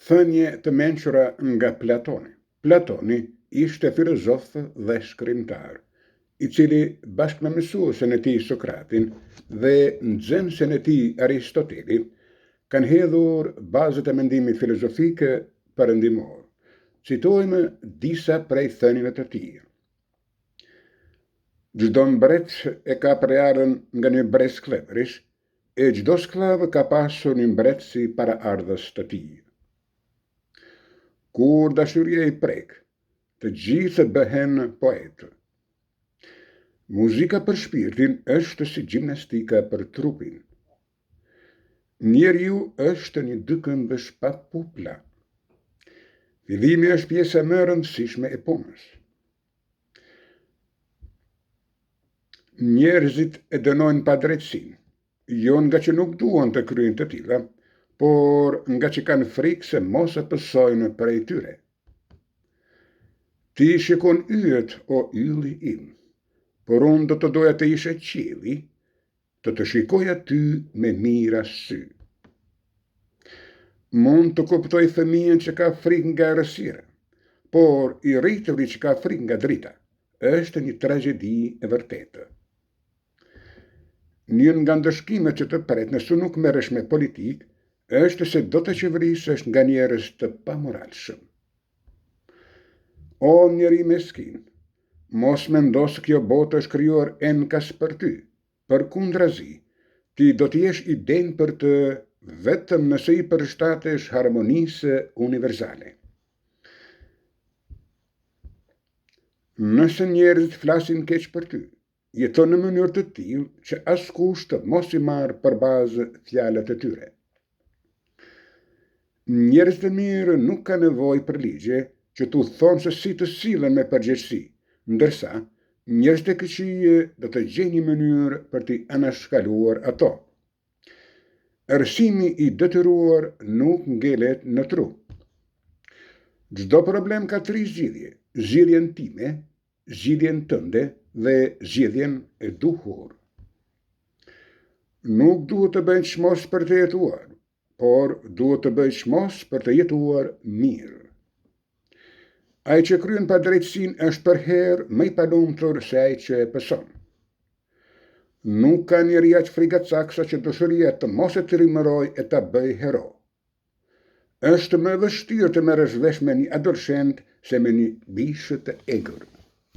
Thënie të mençura nga Platoni. Platoni ishte filozof dhe shkrimtar, I cili bashkë me mësuesen e tij Sokratin dhe nxënësin e tij Aristotelin kanë hedhur bazët e mendimit filozofike perëndimor. Citojmë disa prej thënieve të tij. Çdo mbret e ka preardhën nga një mbret skllëvërish, e çdo skllav ka pasur një mbret si paraardhës të tij. Kur dashuria I prek, të gjithë bëhen poetë. Muzika për shpirtin është si gjimnastika për trupin. Njeriu është një dëkëmbësh pa pupla. Fillimi është pjesa më e rëndësishme e punës. Njerëzit e dënojnë padrejtësinë, jo nga që nuk duan të kryejnë të tilla, por nga që kanë frikë se mos e pësojnë prej tyre. Ti shikon yjet, o ylli im, por unë do të doja të ishe qielli, të shikoj aty me mira sy. Mund të kuptoj fëmijën që ka frikë nga errësira, por I rrituri që ka frikë nga drita është një tragjedi e vërtetë. Një nga ndëshkimet që të pret nëse nuk merresh me politikë është se do të qeverisësh nga njerëz të pamoralshëm. O njeri meskin, mos mendo se kjo botë është krijuar enkas për ty. Përkundrazi, ti do të jesh I denjë për të vetëm nëse I përshtatesh harmonisë universale. Nëse njerëzit flasin keq për ty, jeton në mënyrë të tillë që askush të mos I marrë për bazë fjalët e tyre. Njerëzit e mirë nuk ka nevojë për ligje që t'u thonë se si të sillen me përgjegjësi, ndërsa njerëzit e këqij do të gjejnë një mënyrë për t'i anashkaluar ato. Arsimi I detyruar nuk ngelet në tru. Çdo problem ka 3 zgjidhje: zgjidhjen time, zgjidhjen tënde dhe zgjidhjen e duhur. Nuk duhet të bëjnë çmos për të jetuar, por duhet të bëjnë çmos për të jetuar mirë. Ai që kryen padrejtësinë është për herë më I palumtur se ai që e pëson. Nuk ka njeri aq frikacak sa që dashuria të mos e trimëroj e ta bëj hero. Është më vështirë të merresh vesh me një adoleshent se me një bishë të egër.